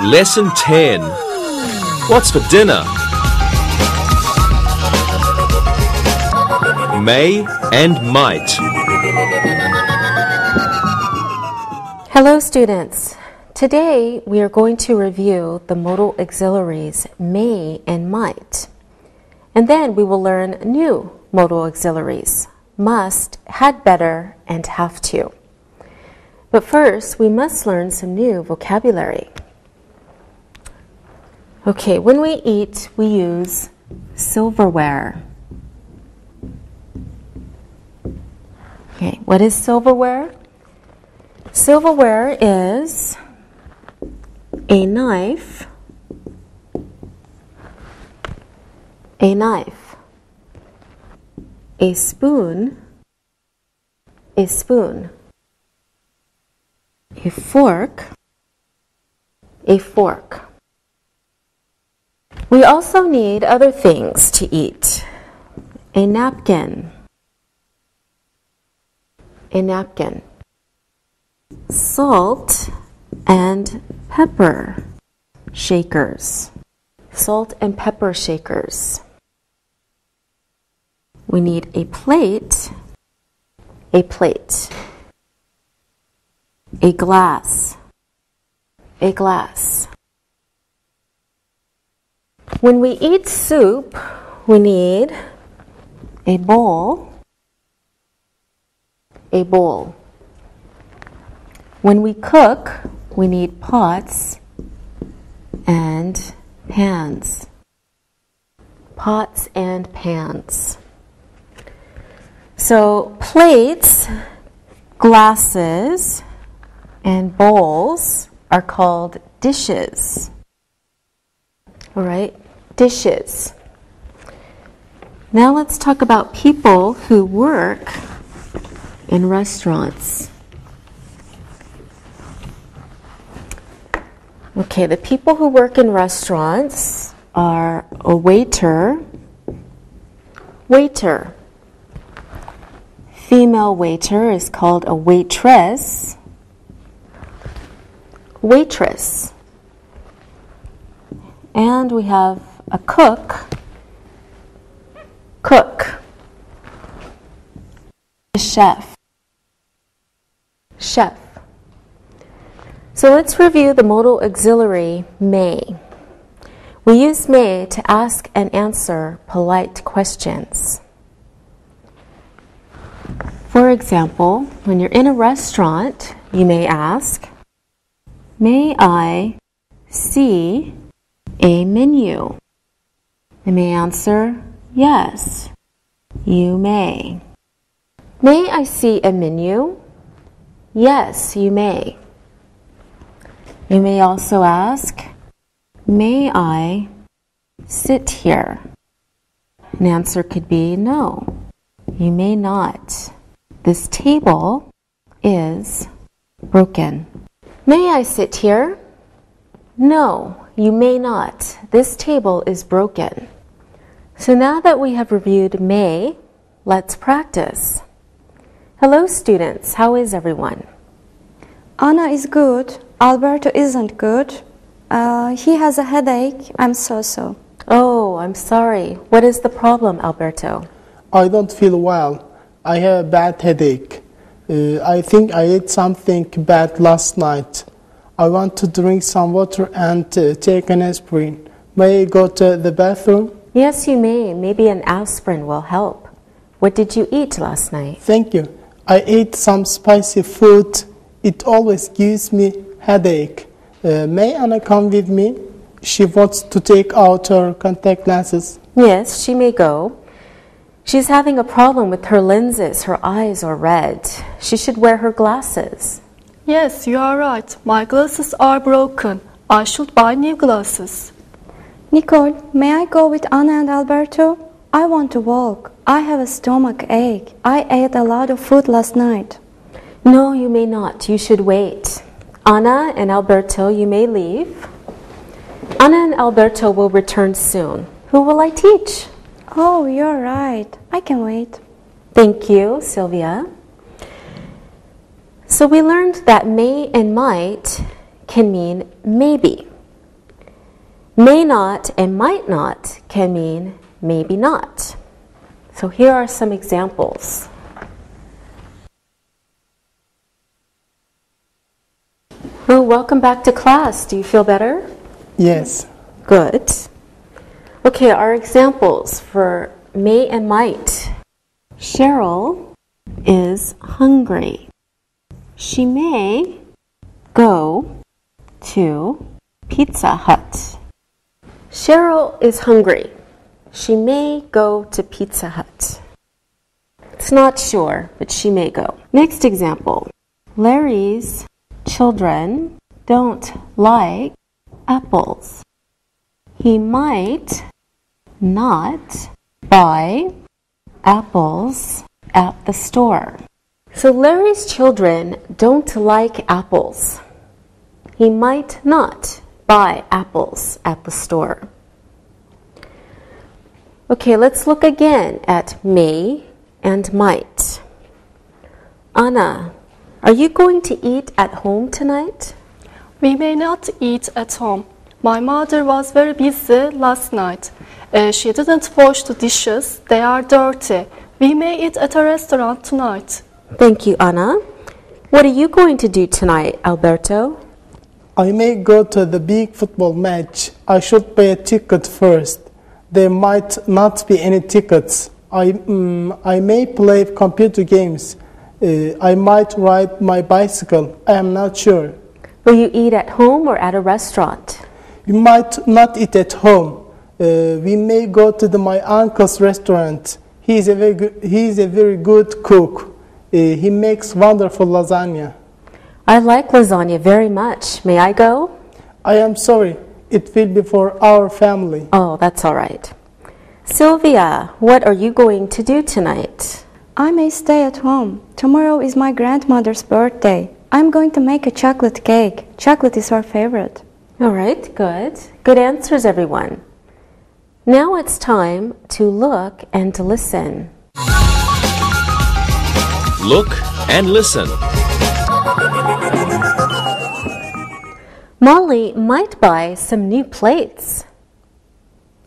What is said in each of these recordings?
Lesson 10. What's for dinner? May and might. Hello students. Today we are going to review the modal auxiliaries may and might. And then we will learn new modal auxiliaries, must, had better, and have to. But first, we must learn some new vocabulary. Okay, when we eat, we use silverware. Okay, what is silverware? Silverware is a knife, a spoon, a fork, a fork. We also need other things to eat. A napkin, salt and pepper shakers, We need a plate, a glass. When we eat soup, we need a bowl. When we cook, we need pots and pans. So plates, glasses, and bowls are called dishes. All right, dishes. Now let's talk about people who work in restaurants. Okay, the people who work in restaurants are a waiter. Female waiter is called a waitress. And we have a cook. A chef. So let's review the modal auxiliary may. We use may to ask and answer polite questions. For example, when you're in a restaurant, you may ask, "May I see a menu?" They may answer, "Yes, you may." "May I see a menu?" "Yes, you may." You may also ask, "May I sit here?" An answer could be, "No, you may not. This table is broken." "May I sit here?" "No, you may not. This table is broken." So now that we have reviewed may, let's practice. Hello students, how is everyone? Anna is good. Alberto isn't good. He has a headache. I'm so. Oh, I'm sorry. What is the problem, Alberto? I don't feel well. I have a bad headache. I think I ate something bad last night. I want to drink some water and take an aspirin. May I go to the bathroom? Yes, you may. Maybe an aspirin will help. What did you eat last night? Thank you. I ate some spicy food. It always gives me headache. May Anna come with me? She wants to take out her contact lenses. Yes, she may go. She's having a problem with her lenses. Her eyes are red. She should wear her glasses. Yes, you are right. My glasses are broken. I should buy new glasses. Nicole, may I go with Anna and Alberto? I want to walk. I have a stomach ache. I ate a lot of food last night. No, you may not. You should wait. Anna and Alberto, you may leave. Anna and Alberto will return soon. Who will I teach? Oh, you're right. I can wait. Thank you, Sylvia. So we learned that may and might can mean maybe. May not and might not can mean maybe not. So here are some examples. Oh, welcome back to class. Do you feel better? Yes. Good. Okay, our examples for may and might. Cheryl is hungry. She may go to Pizza Hut. Cheryl is hungry. She may go to Pizza Hut. It's not sure, but she may go. Next example. Larry's children don't like apples. He might not buy apples at the store. So Larry's children don't like apples. He might not buy apples at the store. Okay, let's look again at may and might. Anna, are you going to eat at home tonight? We may not eat at home. My mother was very busy last night. She didn't wash the dishes. They are dirty. We may eat at a restaurant tonight. Thank you, Anna. What are you going to do tonight, Alberto? I may go to the big football match. I should buy a ticket first. There might not be any tickets. I may play computer games. I might ride my bicycle. I am not sure. Will you eat at home or at a restaurant? We might not eat at home. We may go to my uncle's restaurant. He is a very good cook. He makes wonderful lasagna. I like lasagna very much. May I go? I am sorry. It will be for our family. Oh, that's all right. Sylvia, what are you going to do tonight? I may stay at home. Tomorrow is my grandmother's birthday. I'm going to make a chocolate cake. Chocolate is her favorite. All right, good. Good answers, everyone. Now it's time to look and to listen. Look and listen. Molly might buy some new plates.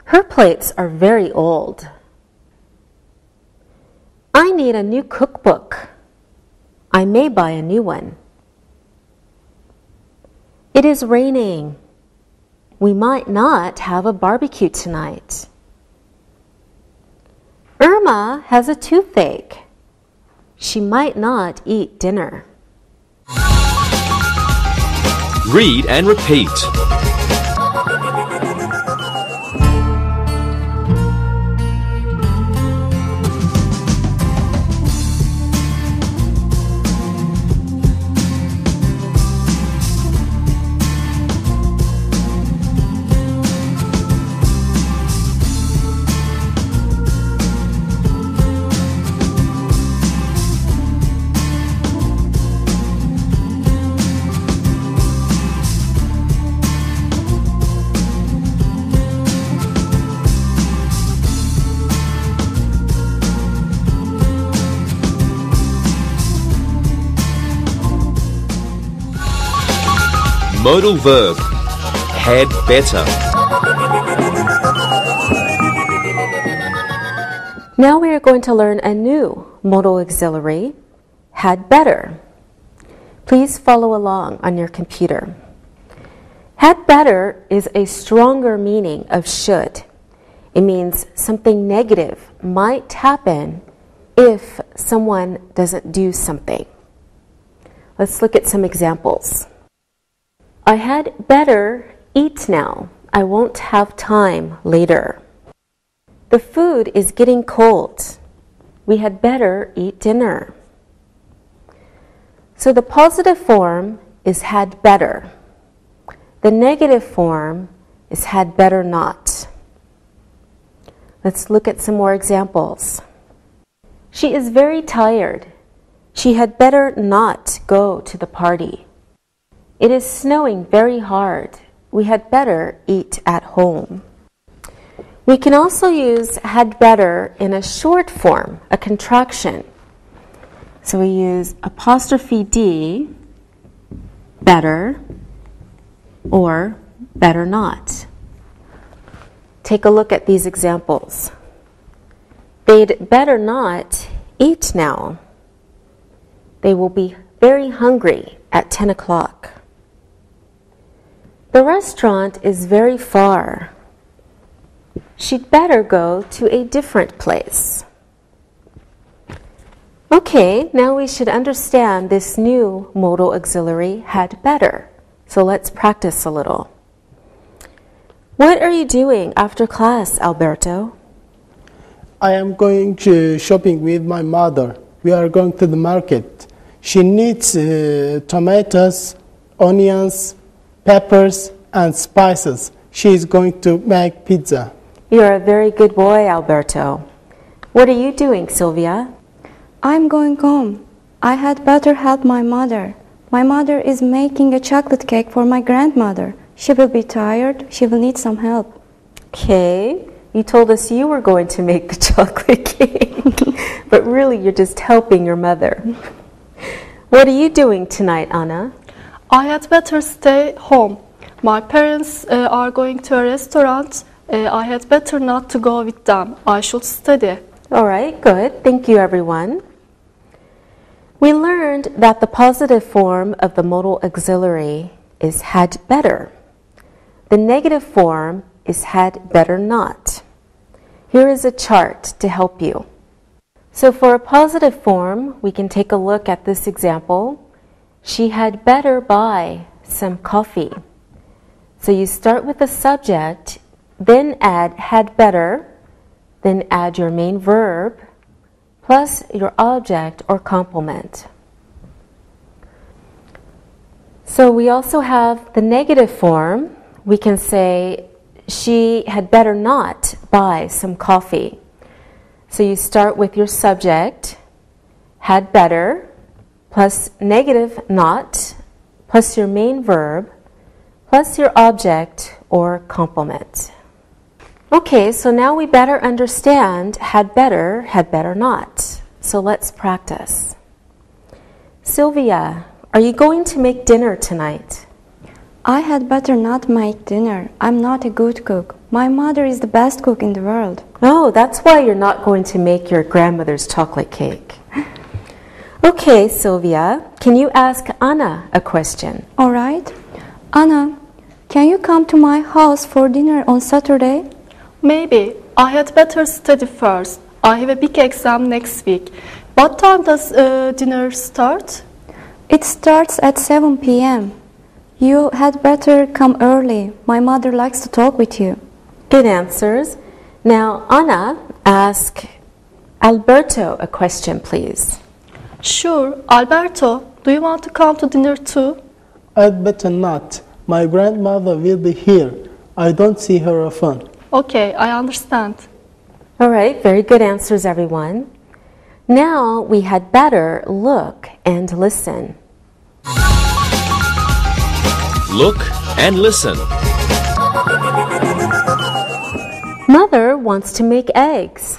Her plates are very old. I need a new cookbook. I may buy a new one. It is raining. We might not have a barbecue tonight. Irma has a toothache. She might not eat dinner. Read and repeat. Modal verb. Had better. Now we are going to learn a new modal auxiliary, had better. Please follow along on your computer. Had better is a stronger meaning of should. It means something negative might happen if someone doesn't do something. Let's look at some examples. I had better eat now. I won't have time later. The food is getting cold. We had better eat dinner. So the positive form is had better. The negative form is had better not. Let's look at some more examples. She is very tired. She had better not go to the party. It is snowing very hard. We had better eat at home. We can also use had better in a short form, a contraction. So we use apostrophe D, better, or better not. take a look at these examples. They'd better not eat now. They will be very hungry at 10 o'clock. The restaurant is very far. She'd better go to a different place. Okay, now we should understand this new modal auxiliary had better. So let's practice a little. What are you doing after class, Alberto? I am going shopping with my mother. We are going to the market. She needs tomatoes, onions, peppers, and spices. She is going to make pizza. You're a very good boy, Alberto. What are you doing, Sylvia? I'm going home. I had better help my mother. My mother is making a chocolate cake for my grandmother. She will be tired. She will need some help. Okay, you told us you were going to make the chocolate cake, but really you're just helping your mother. What are you doing tonight, Anna? I had better stay home. My parents are going to a restaurant. I had better not to go with them. I should study. All right, good. Thank you, everyone. We learned that the positive form of the modal auxiliary is had better. The negative form is had better not. Here is a chart to help you. So for a positive form, we can take a look at this example. She had better buy some coffee. So you start with the subject, then add had better, then add your main verb, plus your object or complement. So we also have the negative form. We can say, she had better not buy some coffee. So you start with your subject, had better, plus negative not, plus your main verb, plus your object or complement. Okay, so now we better understand had better not. So let's practice. Sylvia, are you going to make dinner tonight? I had better not make dinner. I'm not a good cook. My mother is the best cook in the world. Oh, that's why you're not going to make your grandmother's chocolate cake. Okay, Sylvia, can you ask Anna a question? All right. Anna, can you come to my house for dinner on Saturday? Maybe. I had better study first. I have a big exam next week. What time does dinner start? It starts at 7 p.m. You had better come early. My mother likes to talk with you. Good answers. Now, Anna, ask Alberto a question, please. Sure. Alberto, do you want to come to dinner too? I'd better not. My grandmother will be here. I don't see her often. Okay, I understand. All right, very good answers, everyone. Now we had better look and listen. Look and listen. Mother wants to make eggs.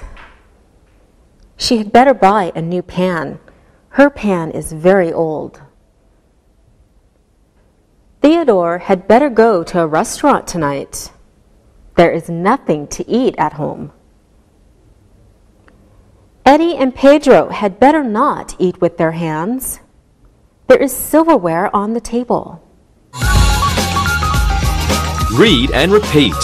She had better buy a new pan. Her pan is very old. Theodore had better go to a restaurant tonight. There is nothing to eat at home. Eddie and Pedro had better not eat with their hands. There is silverware on the table. Read and repeat.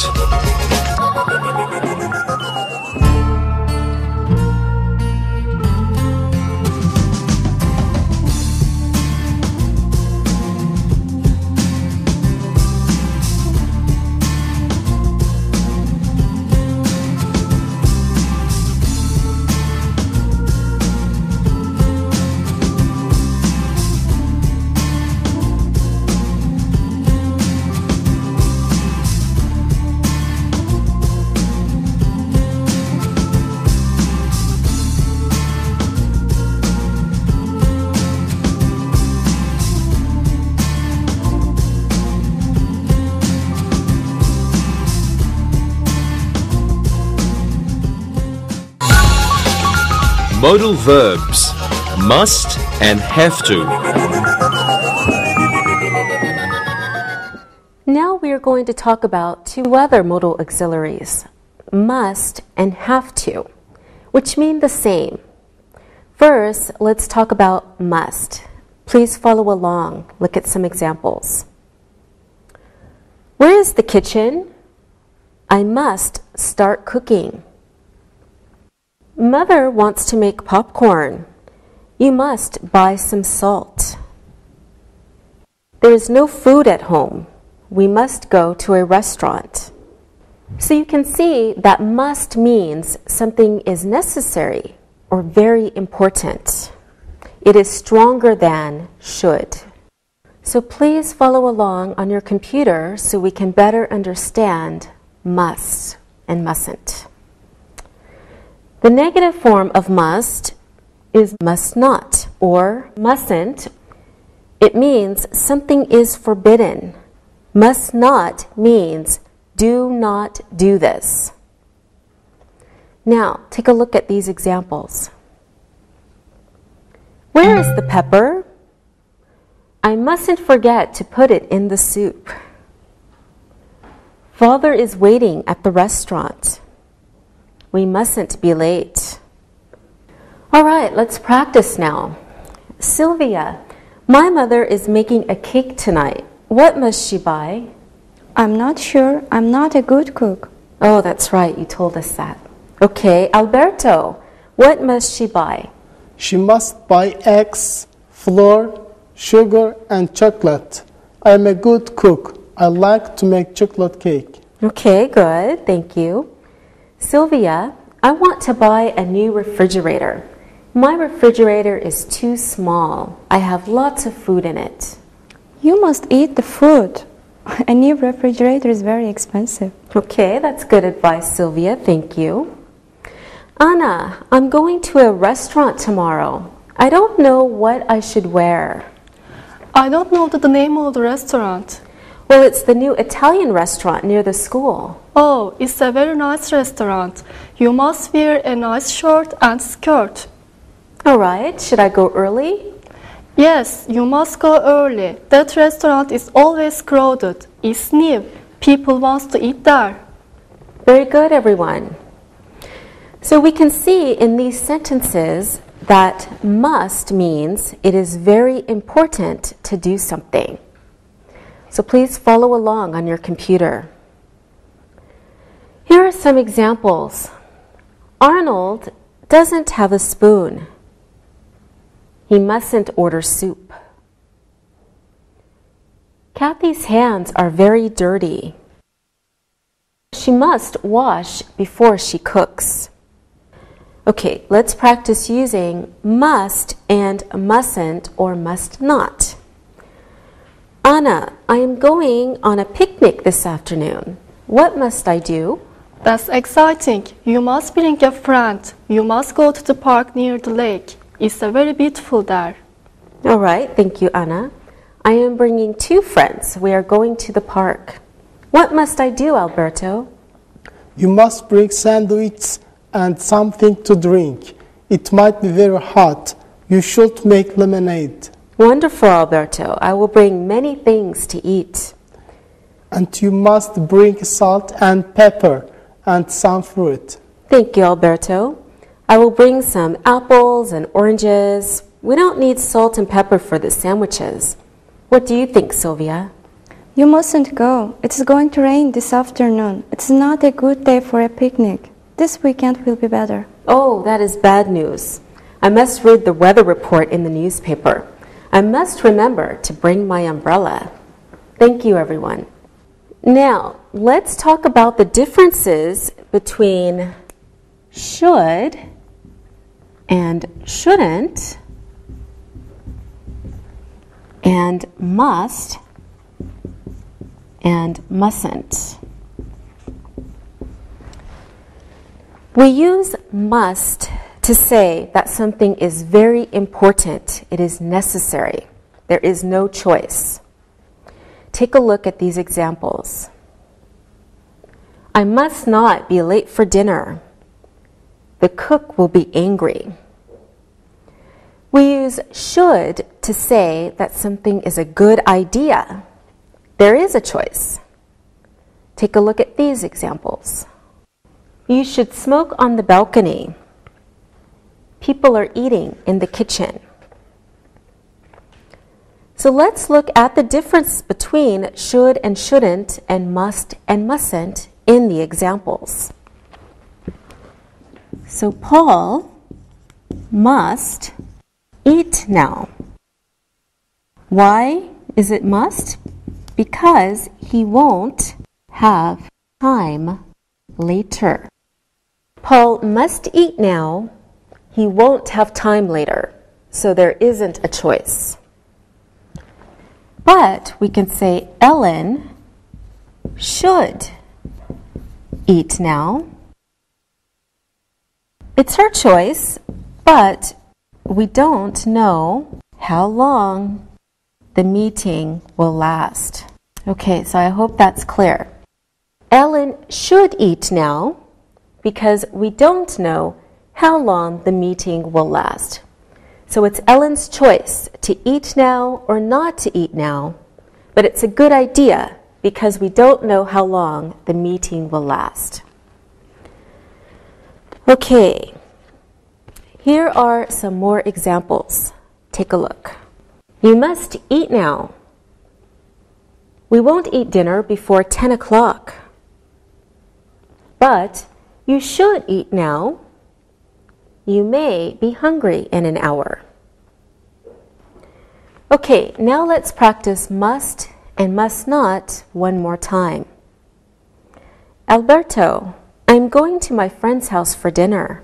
Modal verbs. Must and have to. Now we are going to talk about two other modal auxiliaries, must and have to, which mean the same. First, let's talk about must. Please follow along. Look at some examples. Where is the kitchen? I must start cooking. Mother wants to make popcorn. You must buy some salt. There is no food at home. We must go to a restaurant. So you can see that must means something is necessary or very important. It is stronger than should. So please follow along on your computer so we can better understand must and mustn't. The negative form of must is must not or mustn't. It means something is forbidden. Must not means do not do this. Now, take a look at these examples. Where is the pepper? I mustn't forget to put it in the soup. Father is waiting at the restaurant. We mustn't be late. All right, let's practice now. Sylvia, my mother is making a cake tonight. What must she buy? I'm not sure. I'm not a good cook. Oh, that's right. You told us that. Okay, Alberto, what must she buy? She must buy eggs, flour, sugar, and chocolate. I'm a good cook. I like to make chocolate cake. Okay, good. Thank you. Sylvia, I want to buy a new refrigerator. My refrigerator is too small. I have lots of food in it. You must eat the food. A new refrigerator is very expensive. Okay, that's good advice, Sylvia. Thank you. Anna, I'm going to a restaurant tomorrow. I don't know what I should wear. I don't know the name of the restaurant. Well, it's the new Italian restaurant near the school. Oh, it's a very nice restaurant. You must wear a nice shirt and skirt. All right, should I go early? Yes, you must go early. That restaurant is always crowded. It's new. People want to eat there. Very good, everyone. So we can see in these sentences that must means it is very important to do something. So please follow along on your computer. Here are some examples. Arnold doesn't have a spoon. He mustn't order soup. Kathy's hands are very dirty. She must wash before she cooks. Okay, let's practice using must and mustn't or must not. Anna, I am going on a picnic this afternoon. What must I do? That's exciting. You must bring a friend. You must go to the park near the lake. It's very beautiful there. All right, thank you, Anna. I am bringing 2 friends. We are going to the park. What must I do, Alberto? You must bring sandwiches and something to drink. It might be very hot. You should make lemonade. Wonderful, Alberto. I will bring many things to eat. And you must bring salt and pepper and some fruit. Thank you, Alberto. I will bring some apples and oranges. We don't need salt and pepper for the sandwiches. What do you think, Sylvia? You mustn't go. It's going to rain this afternoon. It's not a good day for a picnic. This weekend will be better. Oh, that is bad news. I must read the weather report in the newspaper. I must remember to bring my umbrella. Thank you, everyone. Now, let's talk about the differences between should and shouldn't and must and mustn't. We use must to say that something is very important. It is necessary. There is no choice. Take a look at these examples. I must not be late for dinner. The cook will be angry. We use should to say that something is a good idea. There is a choice. Take a look at these examples. You should smoke on the balcony. People are eating in the kitchen. So let's look at the difference between should and shouldn't and must and mustn't in the examples. So Paul must eat now. Why is it must? Because he won't have time later. Paul must eat now. He won't have time later. So there isn't a choice. But we can say Ellen should eat now. It's her choice, but we don't know how long the meeting will last. Okay, so I hope that's clear. Ellen should eat now because we don't know how long the meeting will last. So it's Ellen's choice to eat now or not to eat now, but it's a good idea because we don't know how long the meeting will last. Okay, here are some more examples. Take a look. You must eat now. We won't eat dinner before 10 o'clock. But you should eat now. You may be hungry in an hour. Okay, now let's practice must and must not one more time. Alberto, I'm going to my friend's house for dinner.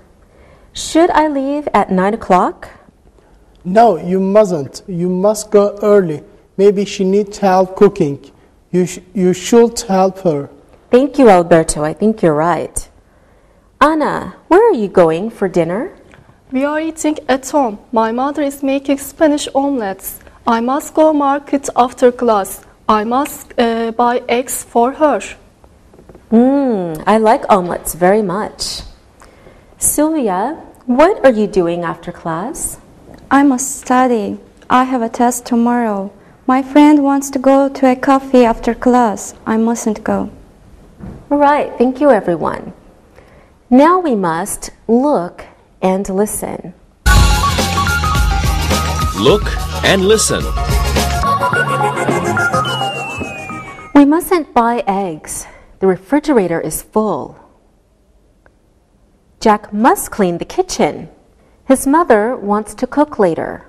Should I leave at 9 o'clock? No, you mustn't. You must go early. Maybe she needs help cooking. You should help her. Thank you, Alberto. I think you're right. Anna, where are you going for dinner? We are eating at home. My mother is making Spanish omelets. I must go market after class. I must buy eggs for her. I like omelets very much. Sylvia, what are you doing after class? I must study. I have a test tomorrow. My friend wants to go to a coffee after class. I mustn't go. All right, thank you, everyone. Now we must look and listen. Look and listen. We mustn't buy eggs. The refrigerator is full. Jack must clean the kitchen. His mother wants to cook later.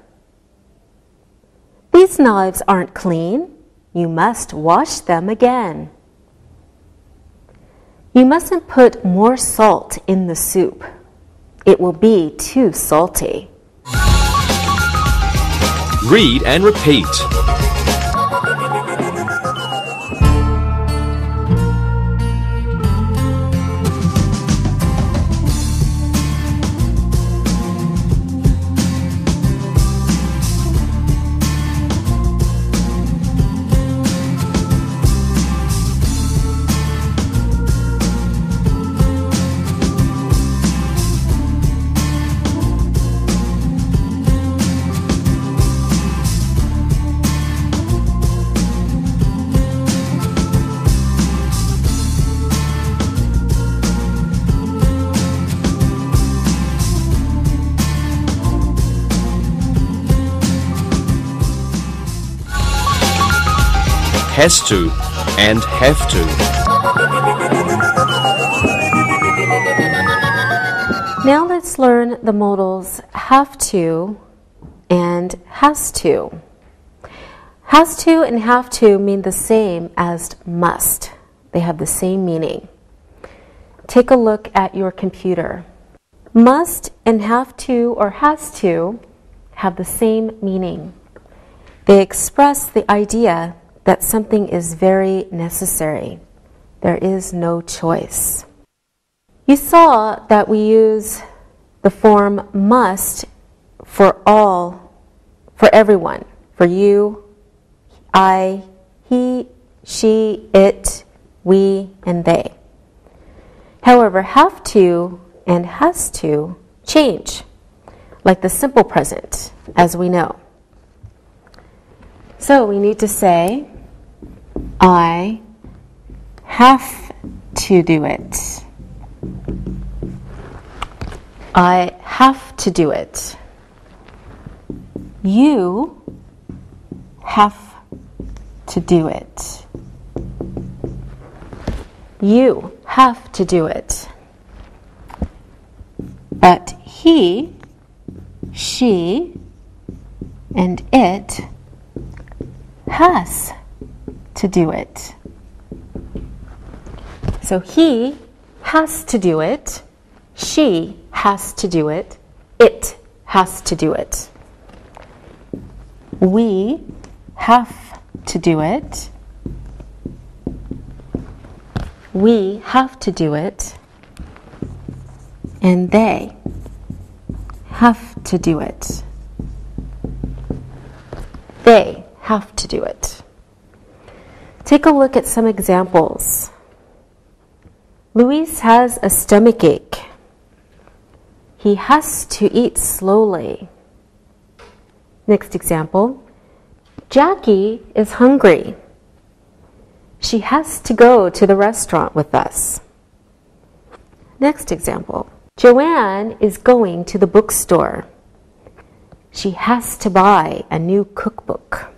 These knives aren't clean. You must wash them again. You mustn't put more salt in the soup. It will be too salty. Read and repeat. Has to and have to. Now let's learn the modals have to and has to. Has to and have to mean the same as must. They have the same meaning. Take a look at your computer. Must and have to or has to have the same meaning. They express the idea that something is very necessary. There is no choice. You saw that we use the form must for everyone, for you, I, he, she, it, we, and they. However, have to and has to change, like the simple present, as we know. So we need to say, I have to do it. I have to do it. You have to do it. You have to do it. But he, she, and it has to do it. So he has to do it. She has to do it. It has to do it. We have to do it. We have to do it. And they have to do it. They have to do it. Take a look at some examples. Luis has a stomachache. He has to eat slowly. Next example. Jackie is hungry. She has to go to the restaurant with us. Next example. Joanne is going to the bookstore. She has to buy a new cookbook.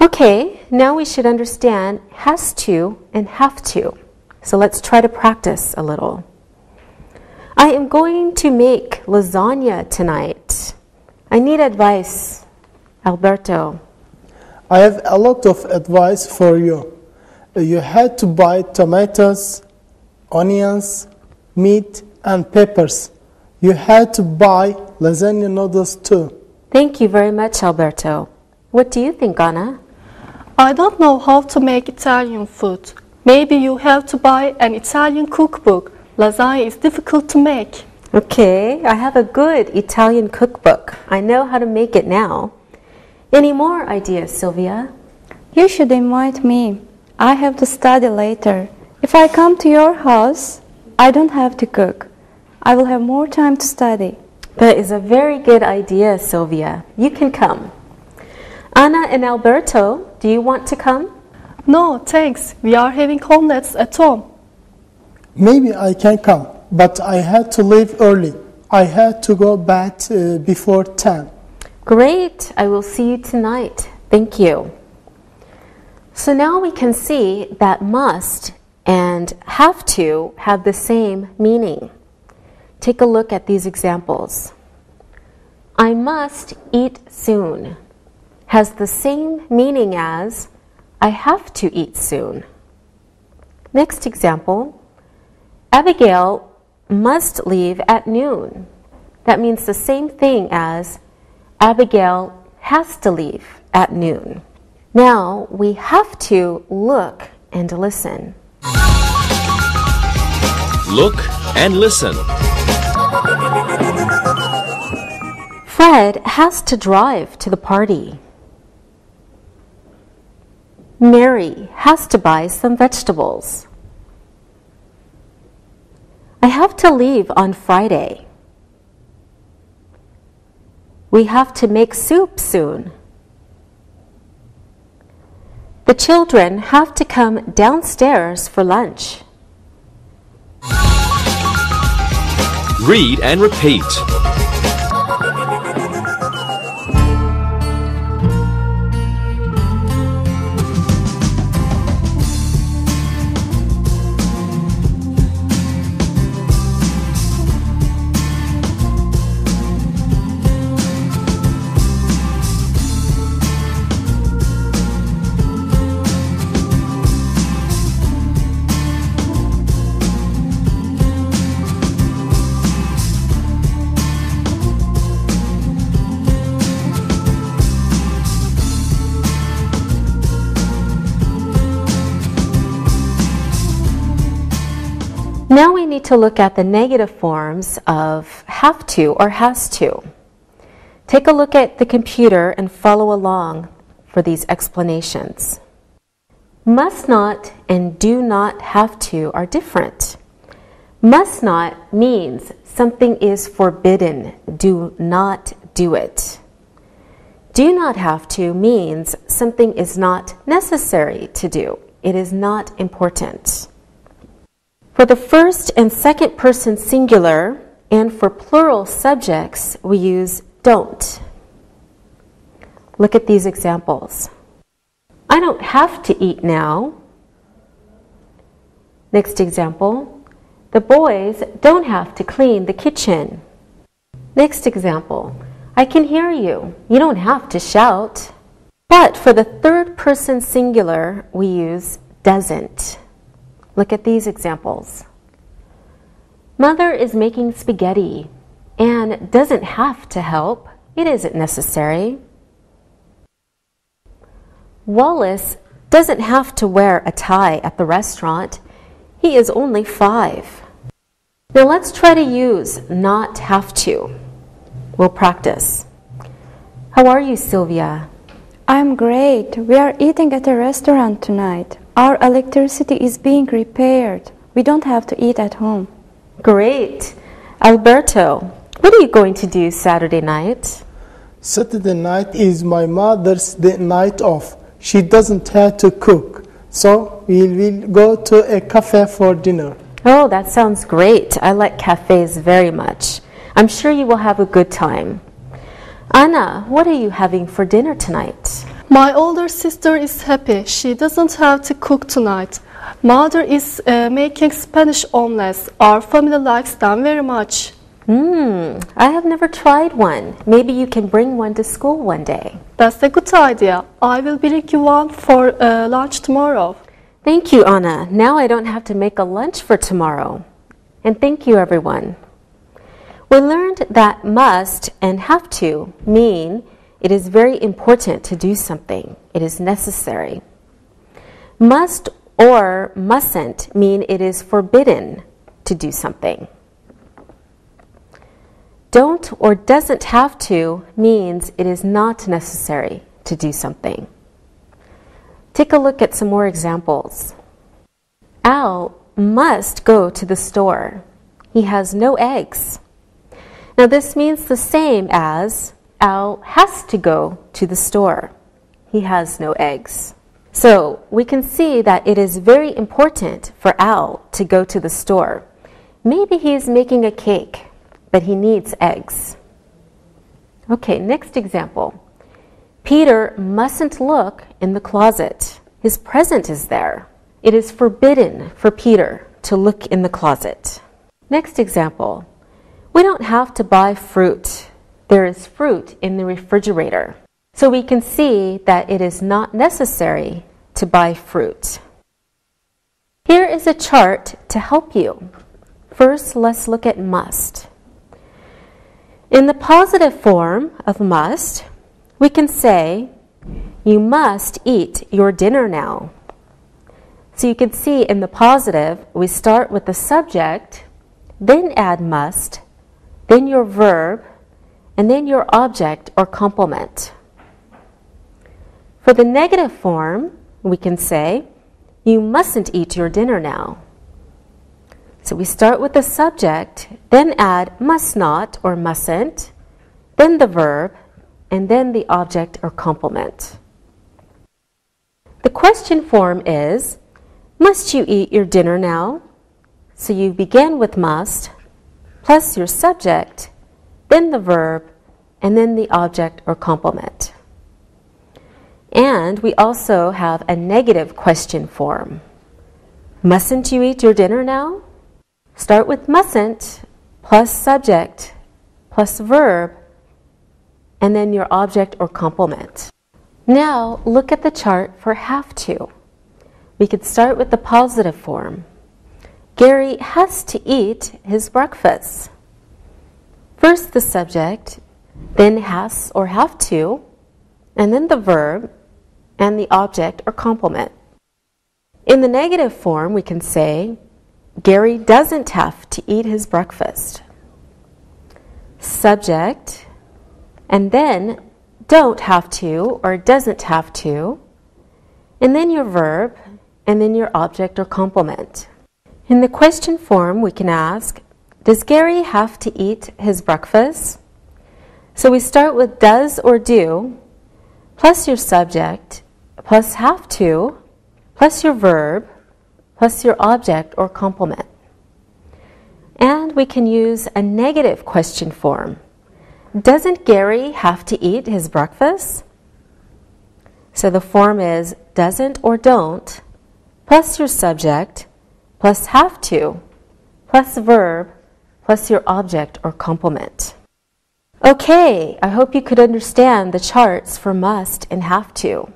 Okay, now we should understand has to and have to. So let's try to practice a little. I am going to make lasagna tonight. I need advice, Alberto. I have a lot of advice for you. You had to buy tomatoes, onions, meat, and peppers. You had to buy lasagna noodles too. Thank you very much, Alberto. What do you think, Anna? I don't know how to make Italian food. Maybe you have to buy an Italian cookbook. Lasagna is difficult to make. Okay, I have a good Italian cookbook. I know how to make it now. Any more ideas, Sylvia? You should invite me. I have to study later. If I come to your house, I don't have to cook. I will have more time to study. That is a very good idea, Sylvia. You can come. Anna and Alberto, do you want to come? No, thanks. We are having omelets at home. Maybe I can come, but I had to leave early. I had to go back before 10. Great. I will see you tonight. Thank you. So now we can see that must and have to have the same meaning. Take a look at these examples. I must eat soon has the same meaning as I have to eat soon. Next example. Abigail must leave at noon. That means the same thing as Abigail has to leave at noon. Now we have to look and listen. Look and listen. Fred has to drive to the party. Mary has to buy some vegetables. I have to leave on Friday. We have to make soup soon. The children have to come downstairs for lunch. Read and repeat. Now we need to look at the negative forms of have to or has to. Take a look at the computer and follow along for these explanations. Must not and do not have to are different. Must not means something is forbidden. Do not do it. Do not have to means something is not necessary to do. It is not important. For the first and second person singular, And for plural subjects, we use don't. Look at these examples. I don't have to eat now. Next example, the boys don't have to clean the kitchen. Next example, I can hear you. You don't have to shout. But for the third person singular, we use doesn't. Look at these examples. Mother is making spaghetti. Anne doesn't have to help. It isn't necessary. Wallace doesn't have to wear a tie at the restaurant. He is only 5. Now let's try to use not have to. We'll practice. How are you, Sylvia? I'm great. We are eating at a restaurant tonight. Our electricity is being repaired. We don't have to eat at home. Great. Alberto, what are you going to do Saturday night? Saturday night is my mother's night off. She doesn't have to cook, so we will go to a cafe for dinner. Oh, that sounds great. I like cafes very much. I'm sure you will have a good time. Anna, what are you having for dinner tonight? My older sister is happy. She doesn't have to cook tonight. Mother is making Spanish omelets. Our family likes them very much. I have never tried one. Maybe you can bring one to school one day. That's a good idea. I will bring you one for lunch tomorrow. Thank you, Anna. Now I don't have to make a lunch for tomorrow. And thank you, everyone. We learned that must and have to mean it is very important to do something. It is necessary. Must or mustn't mean it is forbidden to do something. Don't or doesn't have to means it is not necessary to do something. Take a look at some more examples. Al must go to the store. He has no eggs. Now this means the same as Al has to go to the store. He has no eggs. So we can see that it is very important for Al to go to the store. Maybe he is making a cake, but he needs eggs. Okay, next example. Peter mustn't look in the closet. His present is there. It is forbidden for Peter to look in the closet. Next example. We don't have to buy fruit. There is fruit in the refrigerator. So we can see that it is not necessary to buy fruit. Here is a chart to help you. First, let's look at must. In the positive form of must, we can say, you must eat your dinner now. So you can see in the positive, we start with the subject, then add must, then your verb, and then your object or complement. For the negative form, we can say, you mustn't eat your dinner now. So we start with the subject, then add must not or mustn't, then the verb, and then the object or complement. The question form is, must you eat your dinner now? So you begin with must, plus your subject, then the verb, and then the object or complement. And we also have a negative question form. Mustn't you eat your dinner now? Start with mustn't, plus subject, plus verb, and then your object or complement. Now look at the chart for have to. We could start with the positive form. Gary has to eat his breakfast. First the subject, then has or have to, and then the verb, and the object or complement. In the negative form, we can say, Gary doesn't have to eat his breakfast. Subject, and then don't have to or doesn't have to, and then your verb, and then your object or complement. In the question form, we can ask, does Gary have to eat his breakfast? So we start with does or do, plus your subject, plus have to, plus your verb, plus your object or complement. And we can use a negative question form. Doesn't Gary have to eat his breakfast? So the form is doesn't or don't, plus your subject, plus have to, plus verb, plus your object or complement. Okay, I hope you could understand the charts for must and have to.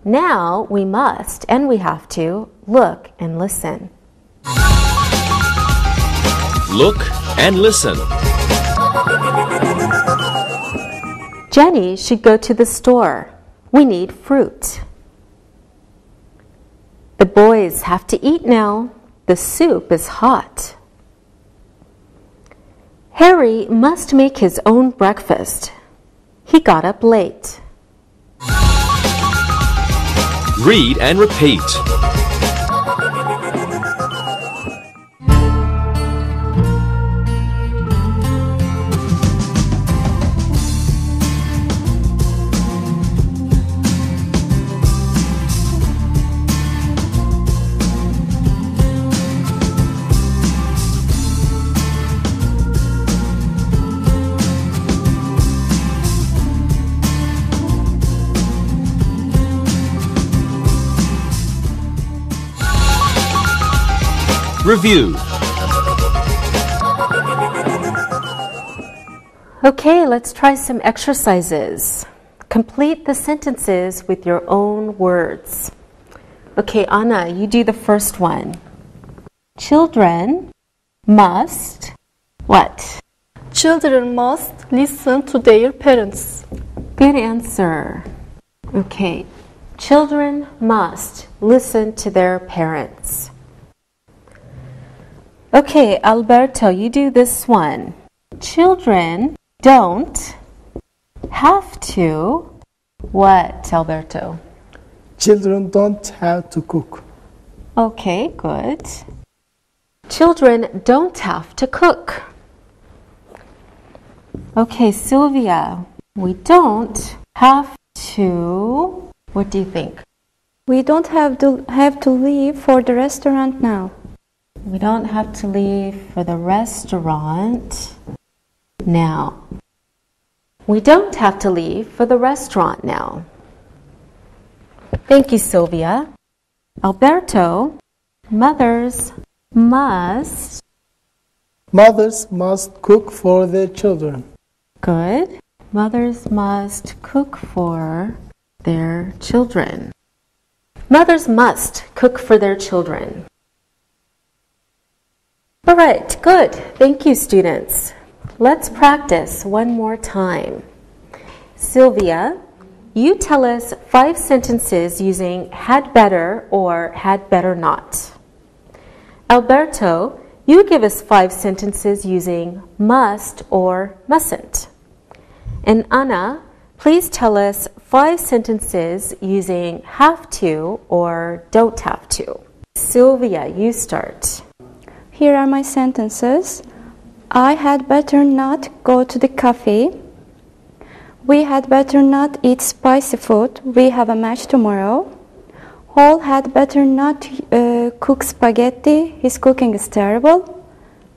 Now we must and we have to look and listen. Look and listen. Jenny should go to the store. We need fruit. The boys have to eat now. The soup is hot. Harry must make his own breakfast. He got up late. Read and repeat. Review. Okay, let's try some exercises. Complete the sentences with your own words. Okay, Anna, you do the first one. Children must what? Children must listen to their parents. Good answer. Okay, children must listen to their parents. Okay, Alberto, you do this one. Children don't have to what, Alberto? Children don't have to cook. Okay, good. Children don't have to cook. Okay, Sylvia, we don't have to, what do you think? We don't have to leave for the restaurant now. We don't have to leave for the restaurant now. We don't have to leave for the restaurant now. Thank you, Sylvia. Alberto, mothers must. Mothers must cook for their children. Good. Mothers must cook for their children. Mothers must cook for their children. All right, good. Thank you, students. Let's practice one more time. Sylvia, you tell us 5 sentences using had better or had better not. Alberto, you give us 5 sentences using must or mustn't. And Anna, please tell us 5 sentences using have to or don't have to. Sylvia, you start. Here are my sentences. I had better not go to the cafe. We had better not eat spicy food. We have a match tomorrow. Hall had better not cook spaghetti. His cooking is terrible.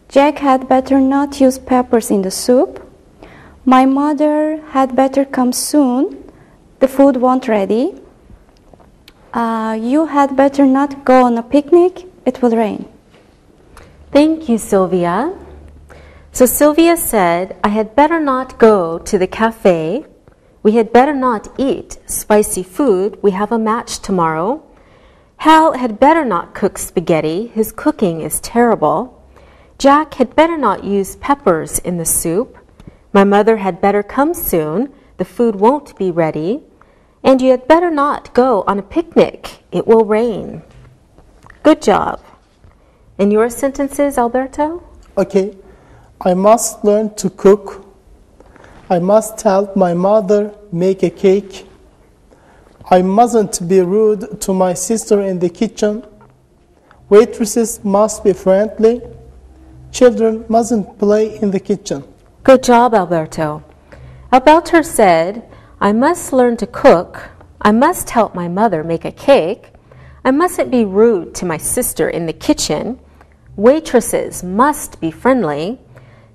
Jack had better not use peppers in the soup. My mother had better come soon. The food won't ready. You had better not go on a picnic. It will rain. Thank you, Sylvia. So Sylvia said, I had better not go to the cafe. We had better not eat spicy food. We have a match tomorrow. Hal had better not cook spaghetti. His cooking is terrible. Jack had better not use peppers in the soup. My mother had better come soon. The food won't be ready. And you had better not go on a picnic. It will rain. Good job. And your sentences, Alberto? Okay. I must learn to cook. I must help my mother make a cake. I mustn't be rude to my sister in the kitchen. Waitresses must be friendly. Children mustn't play in the kitchen. Good job, Alberto. Alberto said, I must learn to cook. I must help my mother make a cake. I mustn't be rude to my sister in the kitchen. Waitresses must be friendly.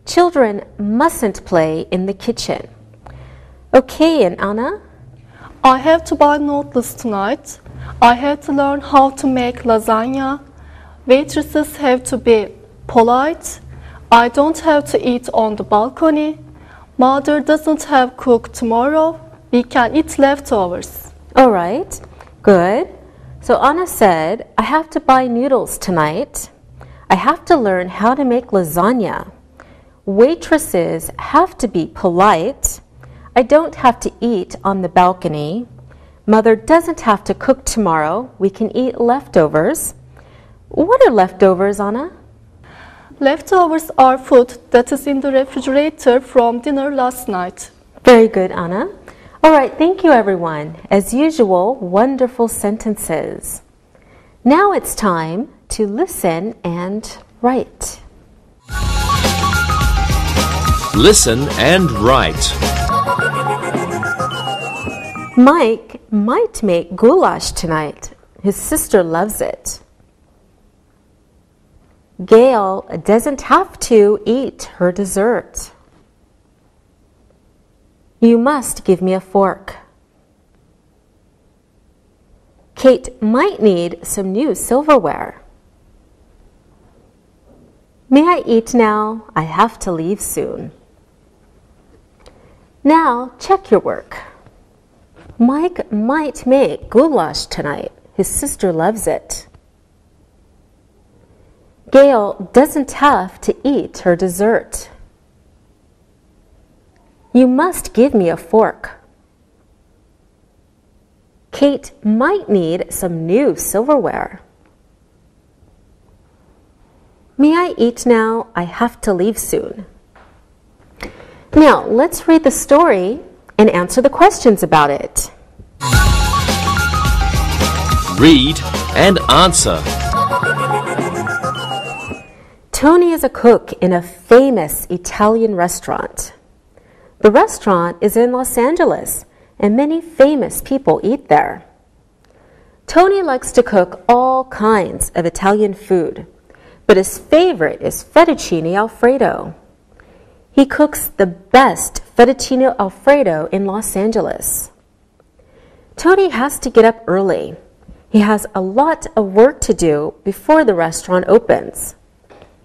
Children mustn't play in the kitchen. Okay, and Anna? I have to buy noodles tonight. I have to learn how to make lasagna. Waitresses have to be polite. I don't have to eat on the balcony. Mother doesn't have cook tomorrow. We can eat leftovers. All right, good. So Anna said, I have to buy noodles tonight. I have to learn how to make lasagna. Waitresses have to be polite. I don't have to eat on the balcony. Mother doesn't have to cook tomorrow. We can eat leftovers. What are leftovers, Anna? Leftovers are food that is in the refrigerator from dinner last night. Very good, Anna. All right, thank you, everyone. As usual, wonderful sentences. Now it's time to listen and write. Listen and write. Mike might make goulash tonight. His sister loves it. Gail doesn't have to eat her dessert. You must give me a fork. Kate might need some new silverware. May I eat now? I have to leave soon. Now check your work. Mike might make goulash tonight. His sister loves it. Gail doesn't have to eat her dessert. You must give me a fork. Kate might need some new silverware. May I eat now? I have to leave soon. Now, let's read the story and answer the questions about it. Read and answer. Tony is a cook in a famous Italian restaurant. The restaurant is in Los Angeles, and many famous people eat there. Tony likes to cook all kinds of Italian food, but his favorite is fettuccine alfredo. He cooks the best fettuccine alfredo in Los Angeles. Tony has to get up early. He has a lot of work to do before the restaurant opens.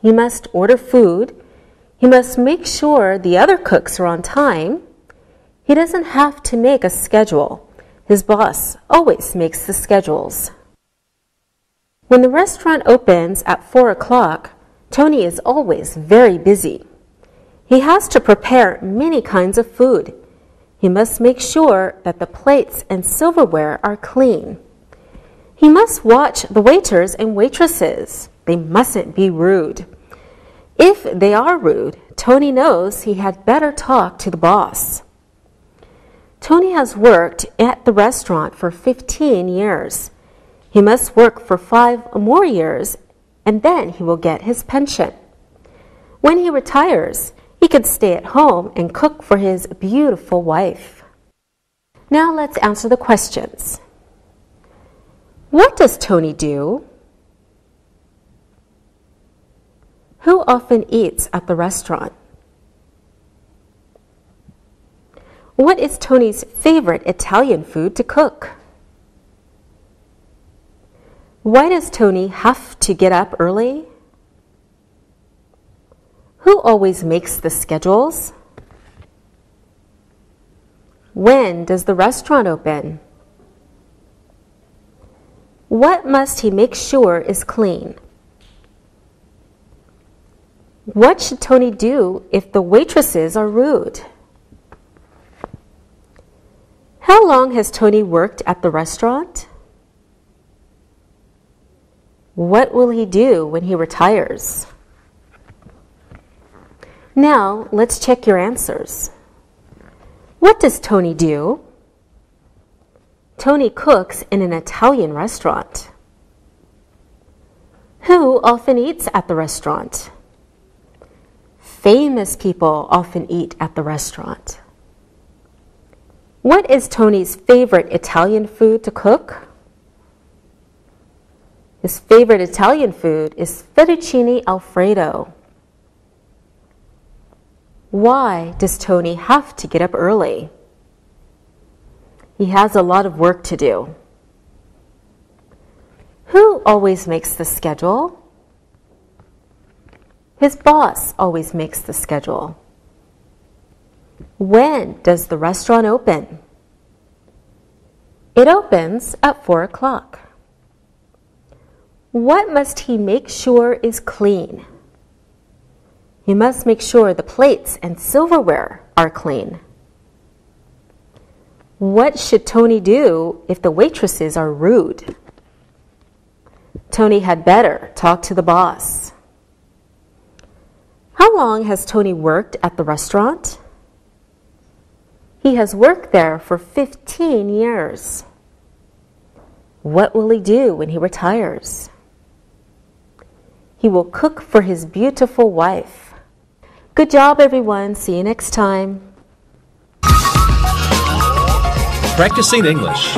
He must order food. He must make sure the other cooks are on time. He doesn't have to make a schedule. His boss always makes the schedules. When the restaurant opens at 4 o'clock, Tony is always very busy. He has to prepare many kinds of food. He must make sure that the plates and silverware are clean. He must watch the waiters and waitresses. They mustn't be rude. If they are rude, Tony knows he had better talk to the boss. Tony has worked at the restaurant for 15 years. He must work for 5 more years, and then he will get his pension. When he retires, he can stay at home and cook for his beautiful wife. Now let's answer the questions. What does Tony do? Who often eats at the restaurant? What is Tony's favorite Italian food to cook? Why does Tony have to get up early? Who always makes the schedules? When does the restaurant open? What must he make sure is clean? What should Tony do if the waitresses are rude? How long has Tony worked at the restaurant? What will he do when he retires? Now, let's check your answers. What does Tony do? Tony cooks in an Italian restaurant. Who often eats at the restaurant? Famous people often eat at the restaurant. What is Tony's favorite Italian food to cook? His favorite Italian food is fettuccine alfredo. Why does Tony have to get up early? He has a lot of work to do. Who always makes the schedule? His boss always makes the schedule. When does the restaurant open? It opens at 4 o'clock. What must he make sure is clean? He must make sure the plates and silverware are clean. What should Tony do if the waitresses are rude? Tony had better talk to the boss. How long has Tony worked at the restaurant? He has worked there for 15 years. What will he do when he retires? He will cook for his beautiful wife. Good job, everyone. See you next time. Practicing English.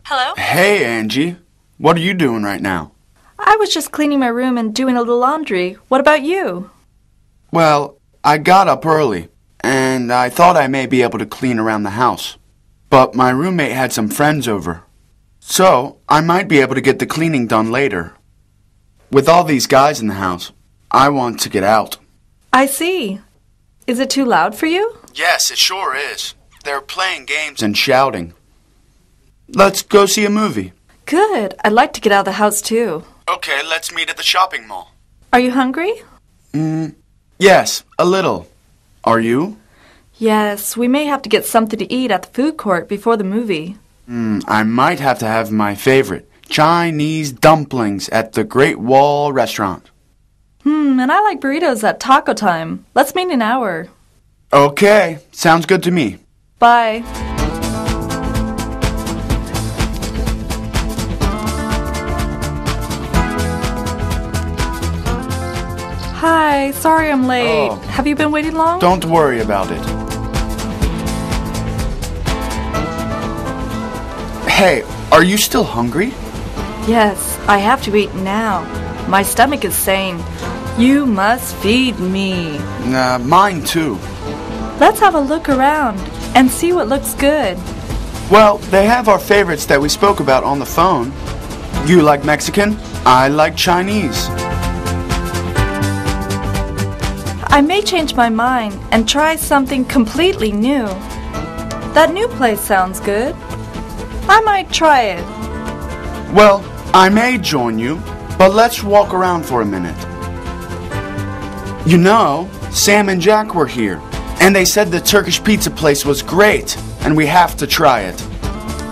Hello? Hey, Angie. What are you doing right now? I was just cleaning my room and doing a little laundry. What about you? Well, I got up early, and I thought I may be able to clean around the house. But my roommate had some friends over. So, I might be able to get the cleaning done later. With all these guys in the house, I want to get out. I see. Is it too loud for you? Yes, it sure is. They're playing games and shouting. Let's go see a movie. Good. I'd like to get out of the house too. Okay, let's meet at the shopping mall. Are you hungry? Yes, a little. Are you? Yes, we may have to get something to eat at the food court before the movie. I might have to have my favorite, Chinese dumplings at the Great Wall Restaurant. And I like burritos at Taco Time. Let's meet in an hour. Okay, sounds good to me. Bye. Hi, sorry I'm late. Oh. Have you been waiting long? Don't worry about it. Hey, are you still hungry? Yes, I have to eat now. My stomach is saying, you must feed me. Mine too. Let's have a look around and see what looks good. Well, they have our favorites that we spoke about on the phone. You like Mexican? I like Chinese. I may change my mind and try something completely new. That new place sounds good. I might try it. Well, I may join you, but let's walk around for a minute. You know, Sam and Jack were here, and they said the Turkish pizza place was great, and we have to try it.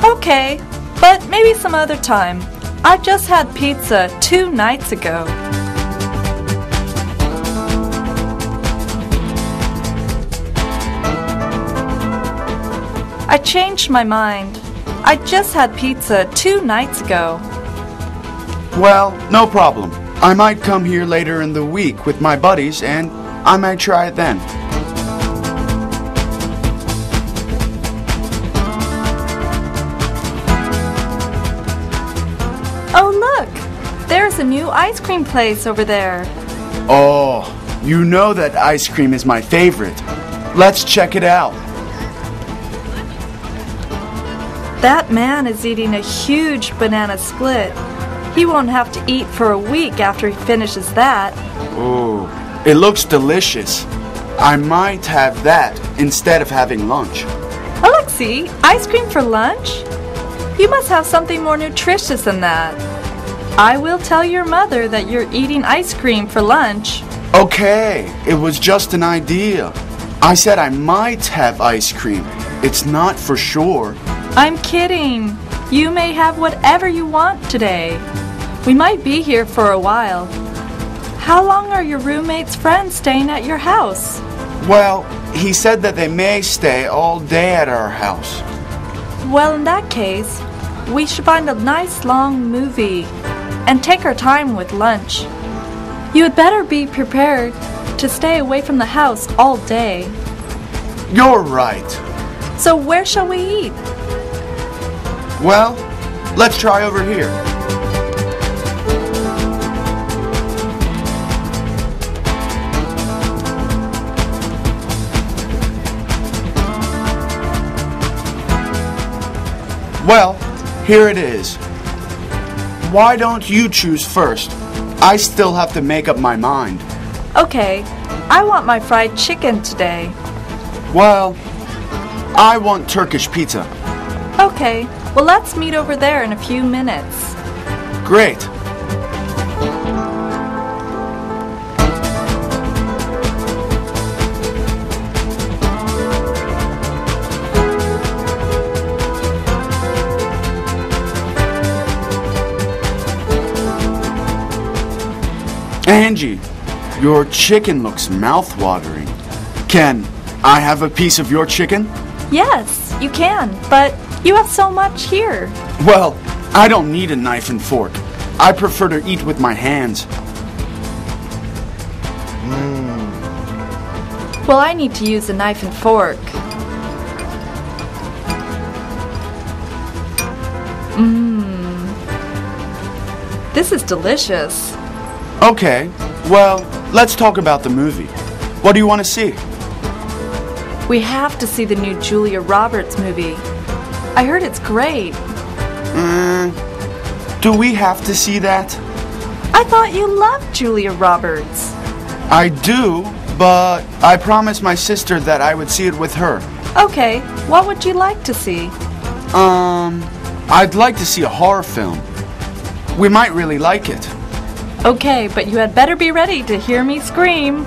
Okay, but maybe some other time. I just had pizza 2 nights ago. I changed my mind. I just had pizza 2 nights ago. Well, no problem. I might come here later in the week with my buddies, and I might try it then. Oh, look! There's a new ice cream place over there. Oh, you know that ice cream is my favorite. Let's check it out. That man is eating a huge banana split. He won't have to eat for a week after he finishes that. Oh, it looks delicious. I might have that instead of having lunch. Alexei, ice cream for lunch? You must have something more nutritious than that. I will tell your mother that you're eating ice cream for lunch. Okay, it was just an idea. I said I might have ice cream. It's not for sure. I'm kidding. You may have whatever you want today. We might be here for a while. How long are your roommate's friends staying at your house? Well, he said that they may stay all day at our house. Well, in that case, we should find a nice long movie and take our time with lunch. You had better be prepared to stay away from the house all day. You're right. So where shall we eat? Well, let's try over here. Well, here it is. Why don't you choose first? I still have to make up my mind. Okay, I want my fried chicken today. Well, I want Turkish pizza. Okay, well let's meet over there in a few minutes. Great. Angie, your chicken looks mouth-watering. Can I have a piece of your chicken? Yes, you can, but you have so much here. Well, I don't need a knife and fork. I prefer to eat with my hands. Well, I need to use a knife and fork. This is delicious. Okay, well, let's talk about the movie. What do you want to see? We have to see the new Julia Roberts movie. I heard it's great. Do we have to see that? I thought you loved Julia Roberts. I do, but I promised my sister that I would see it with her. Okay, what would you like to see? I'd like to see a horror film. We might really like it. Okay, but you had better be ready to hear me scream.